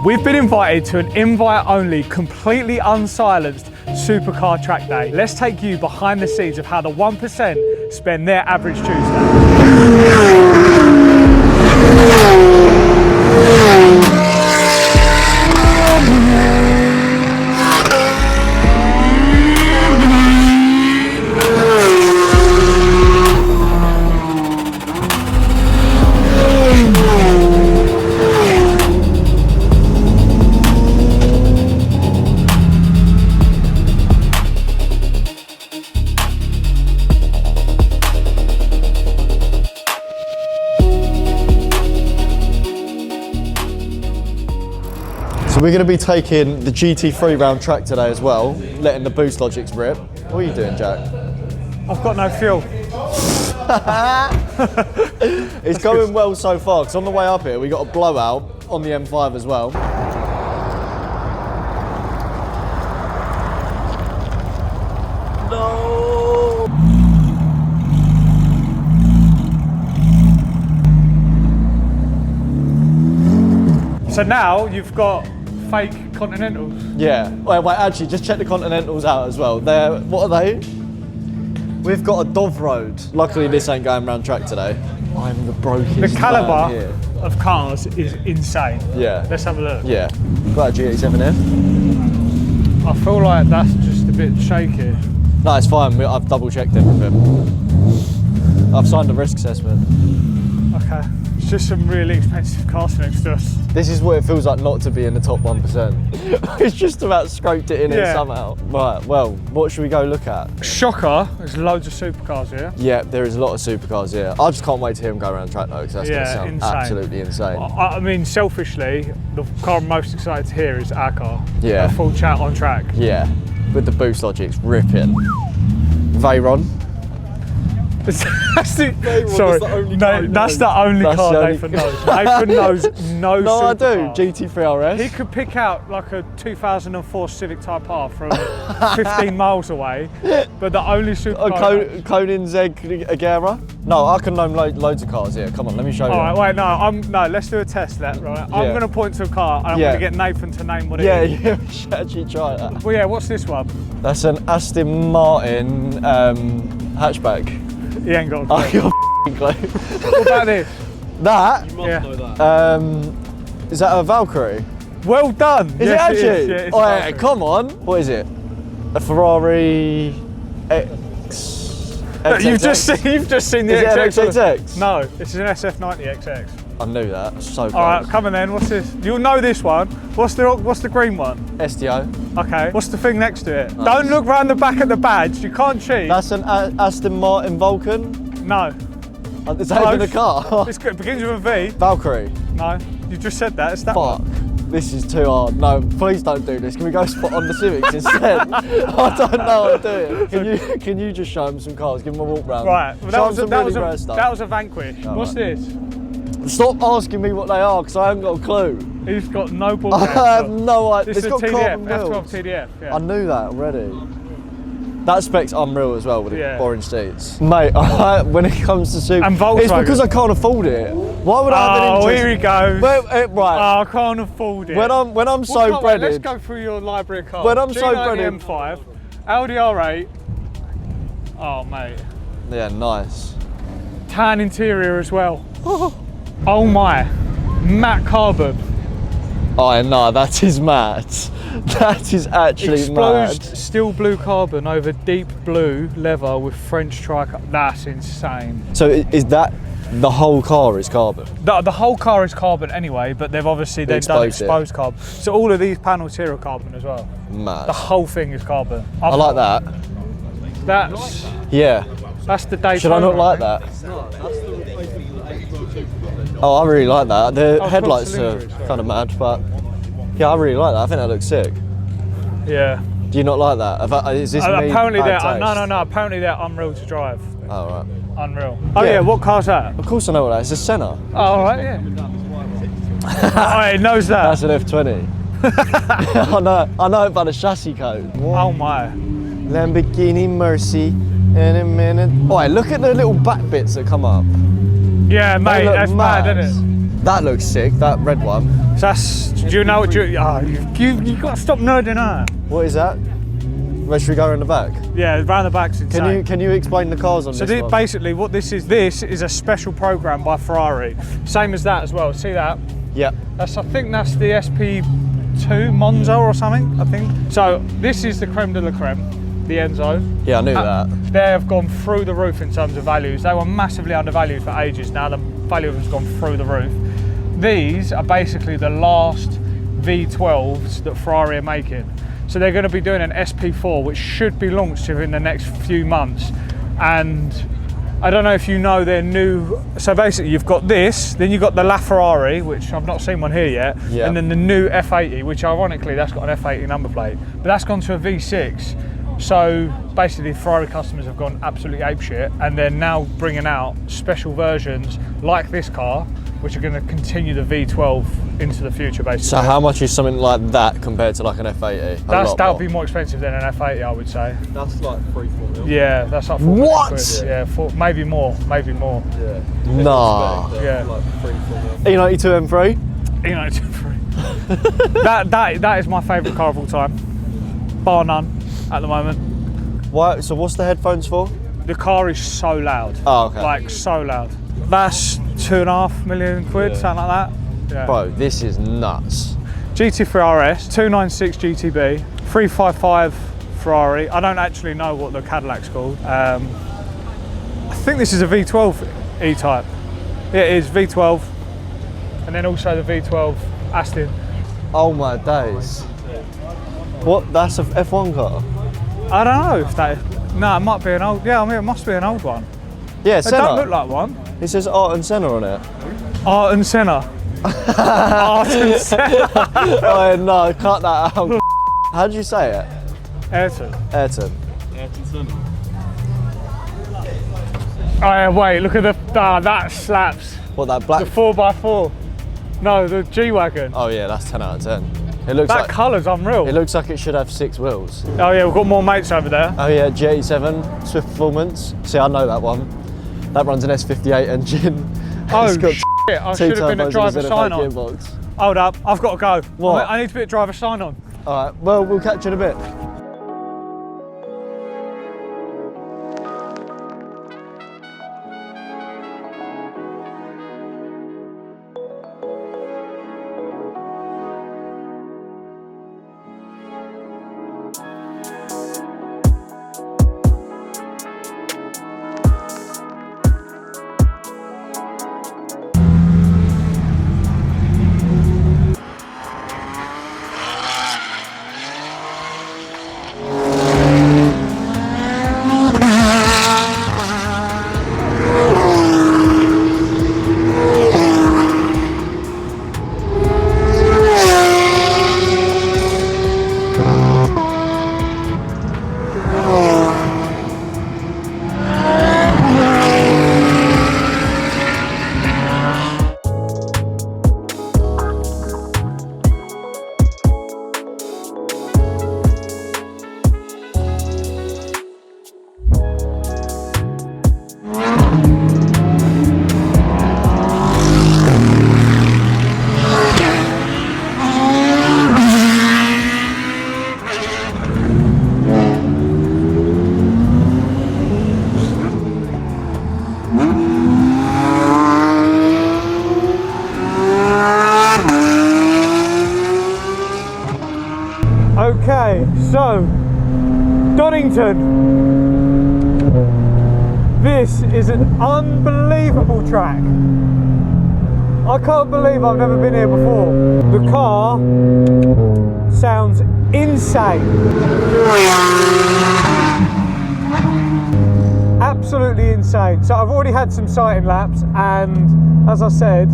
We've been invited to an invite-only, completely unsilenced Supercar track day. Let's take you behind the scenes of how the 1% spend their average Tuesday. So we're going to be taking the GT3 round track today as well, letting the Boost Logics rip. What are you doing, Jack? I've got no fuel. It's going well so far, because on the way up here we got a blowout on the M5 as well. No! So now you've got fake Continentals. Yeah. Wait, actually, just check the Continentals out as well. What are they? We've got a Dove Road. Luckily, this ain't going round track today. I'm the brokest. The calibre here of cars is insane. Yeah. Let's have a look. Yeah. Got a GT7 here. I feel like that's just a bit shaky. No, it's fine. I've double checked everything. I've signed a risk assessment. Okay. It's just some really expensive cars next to us. This is what it feels like not to be in the top 1%. It's just about scraped it in here somehow. Right, well, what should we go look at? Shocker, there's loads of supercars here. Yeah, there is a lot of supercars here. I just can't wait to hear them go around track though, because that's going to sound insane. absolutely insane. I mean, selfishly, the car I'm most excited to hear is our car. Yeah. A full chat on track. Yeah, with the Boost Logics ripping. Veyron. That's the only car Nathan knows. Nathan knows no No, I do. supercar. GT3 RS. He could pick out like a 2004 Civic Type R from 15 miles away, but the only supercar. Koenigsegg Agera. No, I can name loads of cars here. Come on, let me show you. All right, wait, no, let's do a test then, right? I'm going to point to a car and I'm going to get Nathan to name what it is. Yeah, we should actually try that. Well, yeah, what's this one? That's an Aston Martin hatchback. He ain't got a I clue. got a clue. What about this? That? You must know that. Is that a Valkyrie? Well done. Is it actually? It is. Yeah, it's oh, a yeah, Valkyrie. come on. What is it? A Ferrari X. You've just seen the Is XX. it an XXX? No, this is an SF90 XX. I knew that. So close. All right, come on then. What's this? You'll know this one. What's the green one? STO. Okay. What's the thing next to it? Don't look round the back at the badge. You can't cheat. That's an Aston Martin Vulcan. No. Is that even a car? It begins with a V. Valkyrie. No. You just said that. It's that Fuck. one. This is too hard. No, please don't do this. Can we go spot on the Civics instead? I don't know what to do. Can you just show them some cars? Give them a walk round. Right. Well, that was a Vanquish. Oh, What's right. this? Stop asking me what they are, because I haven't got a clue. He's got no ball. I have no idea. This is a It's got TDF, carbon wheels. F12 TDF. Yeah. I knew that already. That spec's unreal as well with the orange seats. Mate, when it comes to super, And Volkswagen. it's because I can't afford it. Why would I have an interest? Here he goes. Right. Oh, I can't afford it. When I'm so Well, breaded. let's go through your library of cars. When I'm so G90 breaded. M5, Audi R8. Oh, mate. Yeah, nice. Tan interior as well. Oh my. Matte carbon. Oh no, that is mad. That is actually Exposed mad. steel blue carbon over deep blue leather with French tricolor. That's insane. So is that the whole car is carbon? The whole car is carbon anyway, but they've obviously done exposed carbon. So all of these panels here are carbon as well. Mad. The whole thing is carbon. I like that. That's the Daytona. Should I not like that? Oh, I really like that. The headlights are kind of mad, but yeah, I really like that. I think that looks sick. Yeah. Do you not like that? Is this me? Apparently bad they're taste? no. Apparently they're unreal to drive. Oh right. Unreal. Oh yeah. What car's that? Of course I know what that is. It's a Senna. Oh, all right. Yeah. Oh, he knows that. That's an F20. I know it by the chassis code. Oh my. Lamborghini Mercy in a minute. Oh, look at the little back bits that come up. Yeah, mate. look That's mad, mad. isn't it? That looks sick, that red one. So that's, do you know what you've got to stop nerding out. What is that? Where should we go in the back? Yeah, around the back's insane. Can you explain the cars on this one? Basically what this is a special program by Ferrari. Same as that as well, see that? Yeah. I think that's the SP2 Monza or something, I think. So this is the creme de la creme. The Enzo. Yeah, I knew that. They have gone through the roof in terms of values. They were massively undervalued for ages. Now the value of them has gone through the roof. These are basically the last V12s that Ferrari are making. So they're going to be doing an SP4, which should be launched within the next few months. And I don't know if you know their new, so basically you've got this, then you've got the LaFerrari, which I've not seen one here yet, and then the new F80, which ironically that's got an F80 number plate, but that's gone to a V6. So basically Ferrari customers have gone absolutely apeshit, and they're now bringing out special versions like this car, which are going to continue the V12 into the future basically. So how much is something like that compared to like an F80? That'll be more expensive than an F80, I would say. That's like 3-4 mil. Yeah, that's like 4 What? quid. Yeah, maybe more. Yeah. Nah. Yeah. Like 3-4 mil. E92 M3? E92 that is my favourite car of all time, bar none at the moment. Why? So what's the headphones for? The car is so loud. Oh, okay. Like so loud. That's 2.5 million quid, something like that. Yeah. Bro, this is nuts. GT3 RS, 296 GTB, 355 Ferrari. I don't actually know what the Cadillac's called. I think this is a V12 E-Type. Yeah, it is V12. And then also the V12 Aston. Oh my days. What? That's a F1 car? I don't know if that. No, it might be an old. Yeah, I mean it must be an old one. Yeah, It Senna. don't look like one. It says Art and Senna on it. Art and Senna. Art and Senna. Oh no, cut that out. How do you say it? Ayrton. Ayrton. Ayrton Senna. Oh yeah, wait, look at the. That slaps. What, that black? The 4x4. No, the G-Wagon. Oh yeah, that's 10 out of 10. It looks That like colour's unreal. it looks like it should have 6 wheels. Oh yeah, we've got more mates over there. Oh yeah, G87 Swift Performance. See, I know that one. That runs an S58 engine. Oh It's got shit, I 2 should have been a turbos driver and a sign ZF8 on. gearbox. Hold up, I've got to go. What? I need to put a driver sign on. Alright, well, we'll catch you in a bit. Okay, so Donington. This is an unbelievable track. I can't believe I've never been here before. The car sounds insane. Absolutely insane. So I've already had some sighting laps, and as I said,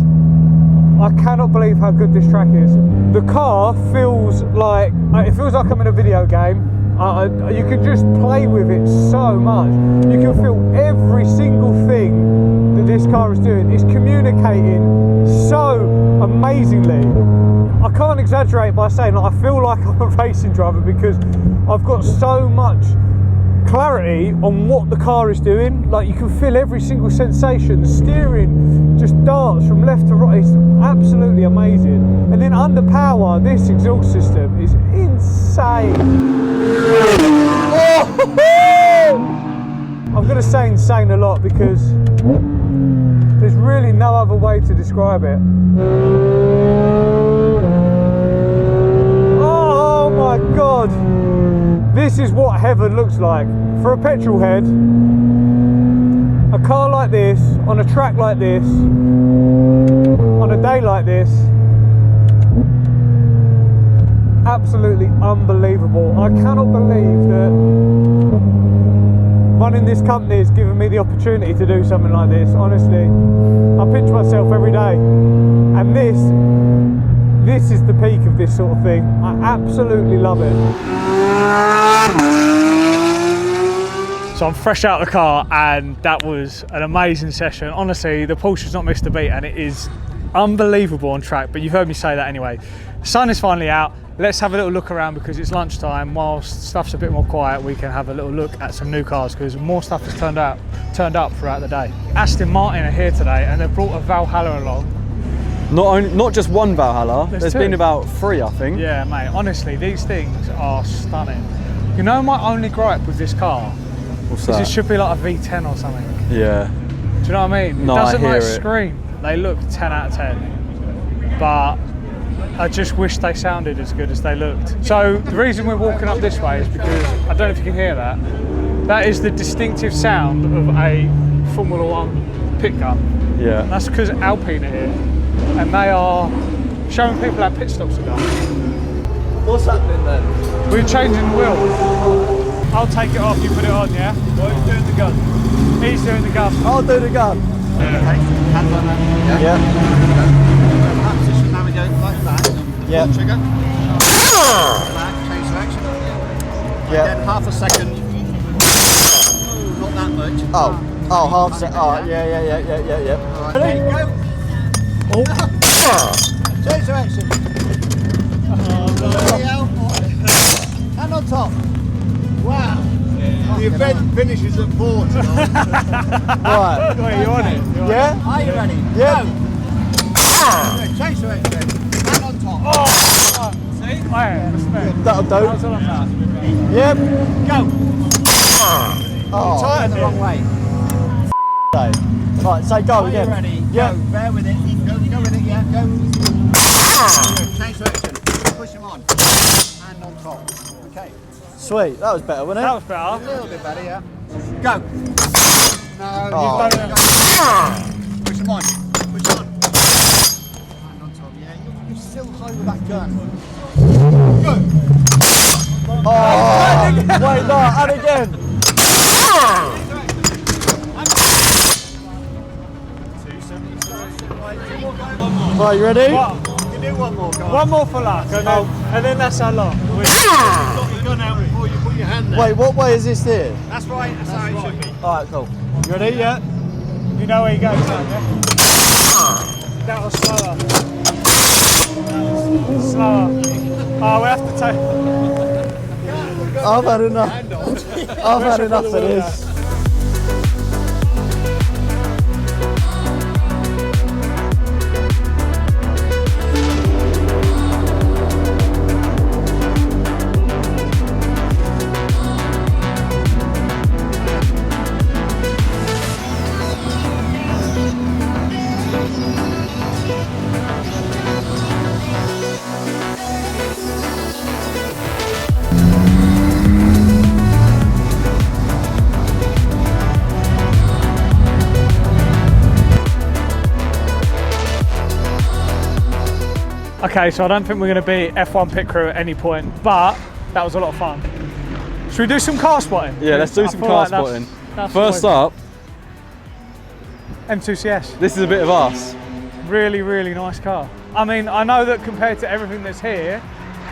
I cannot believe how good this track is. The car feels like I'm in a video game. You can just play with it so much. You can feel every single thing that this car is doing. It's communicating so amazingly. I can't exaggerate by saying I feel like I'm a racing driver because I've got so much clarity on what the car is doing. Like, you can feel every single sensation. The steering just darts from left to right. It's absolutely amazing. And then under power, this exhaust system is insane. I'm going to say insane a lot because there's really no other way to describe it. Oh my God. This is what heaven looks like. For a petrol head, a car like this, on a track like this, on a day like this, absolutely unbelievable. I cannot believe that running this company has given me the opportunity to do something like this. Honestly, I pinch myself every day, and this is the peak of this sort of thing. I absolutely love it. So I'm fresh out of the car, and that was an amazing session. Honestly, the Porsche's not missed a beat, and it is unbelievable on track, but you've heard me say that anyway. The sun is finally out. Let's have a little look around because it's lunchtime. Whilst stuff's a bit more quiet, we can have a little look at some new cars because more stuff has turned up throughout the day. Aston Martin are here today, and they've brought a Valhalla along. Not just one Valhalla, there's two. been about 3, I think. Yeah, mate, honestly, these things are stunning. You know, my only gripe with this car What's is that? it should be like a V10 or something. Yeah. Do you know what I mean? No, it doesn't I hear like it. scream. They look 10 out of 10, but I just wish they sounded as good as they looked. So the reason we're walking up this way is because, I don't know if you can hear that, that is the distinctive sound of a Formula One pit gun. Yeah. And that's because Alpine are here, and they are showing people how pit stops are done. What's happening then? We're changing the wheel. I'll take it off, you put it on, yeah? What are you doing the gun? He's doing the gun. I'll do the gun. Hands on that. Yeah. That position, now we go like that. Yeah. Pull trigger. Back, change direction. Yeah. Then half a second. Not that much. Oh, half a second. Oh, yeah. Alright, there you go. Change direction. Hand on top. Wow. The event finishes at 4 tonight. Right. Wait, you on it? You on Yeah? Are you ready? Yeah. Go. Change direction. Hand on top. See? Wait, respect. That'll do. How's it on that? Yep. Go. Oh, Turn the wrong way. right, so go Are again. you ready? Yeah. Go. Bear with it. Go with it. Yeah. Go. Change direction. Push him on. Hand on top. Okay. Sweet, that was better, wasn't it? That was better. A little bit better, yeah. Go. No, Oh. you've done it. Push him on. Push on. Hand on top, yeah. You're still high with that gun. Go. Oh, wait, no, and again. Right, you ready? What? You can do one more, go on. One more for luck, and then that's our lot. Got your gun out before you put your hand there. Wait, what way is this here? That's right, that's how it should be. Alright, cool. You ready? Yeah. You know where you go, son, yeah? That was slower. Slower. Oh, we have to take. I've had enough. I've had enough of this. Okay, so I don't think we're going to be F1 pit crew at any point, but that was a lot of fun. Should we do some car spotting? Yeah, let's do I some feel car like that's- spotting. that's First always- up, M2CS. this is a bit of us. Really, really nice car. I mean, I know that compared to everything that's here,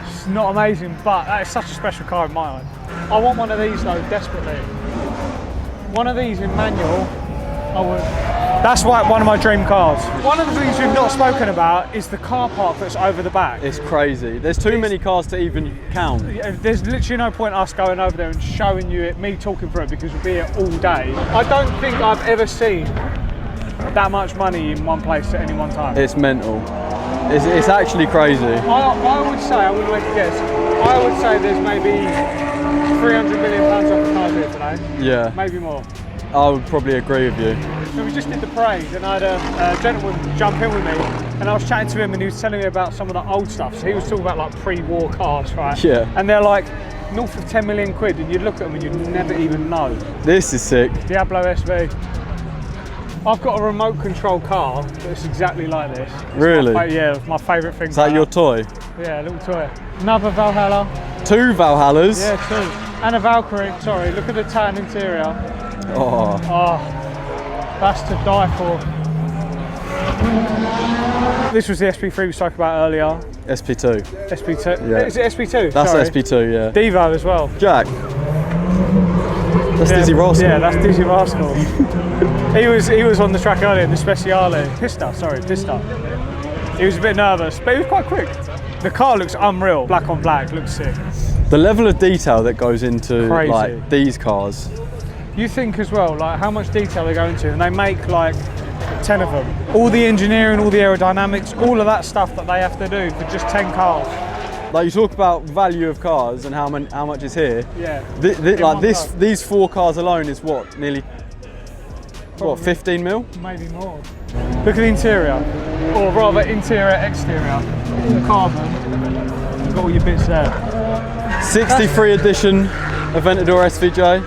it's not amazing, but that is such a special car in my eye. I want one of these though, desperately. One of these in manual, I would That's why one of my dream cars. One of the things we've not spoken about is the car park that's over the back. It's crazy. There's too many cars to even count. There's literally no point us going over there and showing you it, me talking through it, because we'll be here all day. I don't think I've ever seen that much money in one place at any one time. It's mental. It's actually crazy. I would say, I wouldn't make a guess, I would say there's maybe £300 million worth of cars here today. Yeah. Maybe more. I would probably agree with you. So we just did the parade and I had a gentleman jump in with me and I was chatting to him and he was telling me about some of the old stuff. So he was talking about like pre-war cars, right? Yeah. And they're like north of 10 million quid and you'd look at them and you'd never even know. This is sick. Diablo SV. I've got a remote control car that's exactly like this. Really? Yeah, it's my favourite thing. Is that your toy? Yeah, a little toy. Another Valhalla. 2 Valhallas? Yeah, 2. And a Valkyrie. Sorry, look at the tan interior. Oh. That's to die for. This was the SP3 we spoke about earlier. SP2. SP2? Yeah. Is it SP2? That's Sorry. SP2, yeah. Devo as well. Jack. That's Dizzy Rascal. Yeah, that's Dizzy Rascal. he was on the track earlier in the Speciale. Pista. He was a bit nervous, but he was quite quick. The car looks unreal. Black on black, looks sick. The level of detail that goes into Crazy. like these cars. You think as well, like how much detail they go into, and they make like 10 of them. All the engineering, all the aerodynamics, all of that stuff that they have to do for just 10 cars. Like you talk about value of cars and how much is here. Yeah. Like these 4 cars alone is what, nearly what, 15 mil? Maybe more. Look at the interior, or rather interior exterior. The carbon. You've got all your bits there. 63 edition Aventador SVJ.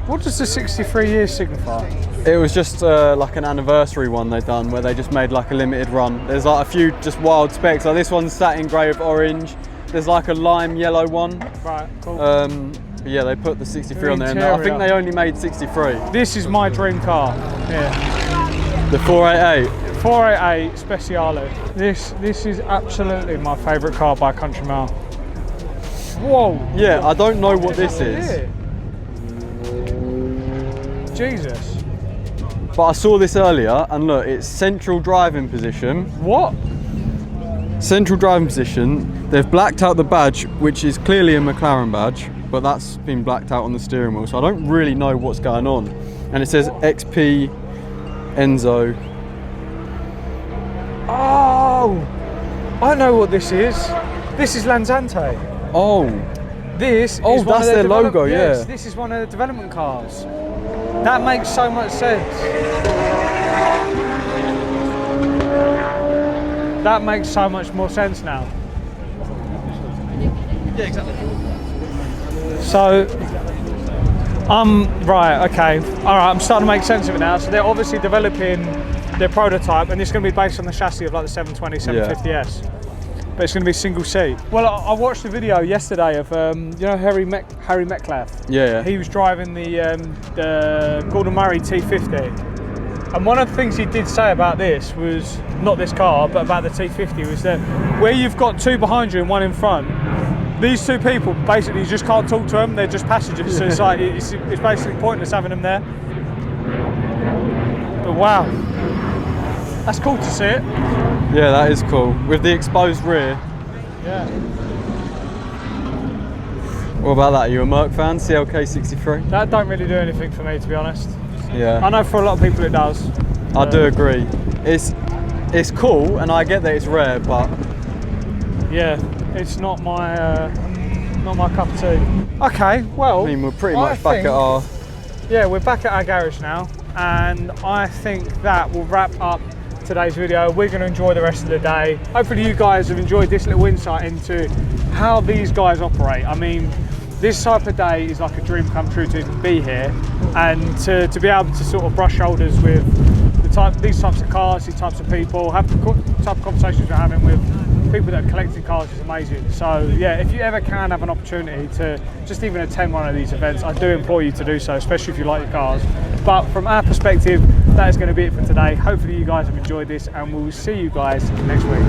What does the 63 years signify? It was just like an anniversary one they've done where they just made like a limited run. There's like a few just wild specs. Like this one's satin grey with orange. There's like a lime yellow one. Right, cool. But yeah, they put the 63 on there. And I think they only made 63. This is my dream car. Yeah. The 488. 488 Speciale. This is absolutely my favourite car by a country mile. Whoa. Yeah, I don't know what this is. Here? Jesus. But I saw this earlier and look, it's central driving position. What? Central driving position. They've blacked out the badge, which is clearly a McLaren badge, but that's been blacked out on the steering wheel, so I don't really know what's going on. And it says XP Enzo. Oh! I know what this is. This is Lanzante. Oh. This is that's their logo, yes, yeah. This is one of the development cars. That makes so much sense. That makes so much more sense now. Yeah, exactly. So, right, okay. All right, I'm starting to make sense of it now. So they're obviously developing their prototype, and it's going to be based on the chassis of like the 720, 750S. But it's going to be single seat. Well, I watched a video yesterday of, you know, Harry Metcalf? Yeah. He was driving the Gordon Murray T50. And one of the things he did say about this was, not this car, but about the T50, was that where you've got 2 behind you and 1 in front, these 2 people, basically you just can't talk to them, they're just passengers. So it's like, it's basically pointless having them there. But wow, that's cool to see it. Yeah, that is cool. With the exposed rear. Yeah. What about that? Are you a Merc fan? CLK63? That don't really do anything for me, to be honest. Yeah. I know for a lot of people it does. I do agree. It's cool, and I get that it's rare, but yeah, it's not my cup of tea. Okay, well, I mean, we're pretty much back at our... Yeah, we're back at our garage now, and I think that will wrap up today's video. We're going to enjoy the rest of the day. Hopefully you guys have enjoyed this little insight into how these guys operate. I mean, this type of day is like a dream come true to even be here, and to be able to sort of brush shoulders with these types of cars, these types of people, have the type of conversations we're having with people that are collecting cars is amazing. So yeah, if you ever can have an opportunity to just even attend one of these events, I do implore you to do so, especially if you like your cars. But from our perspective, that is going to be it for today. Hopefully you guys have enjoyed this, and we'll see you guys next week.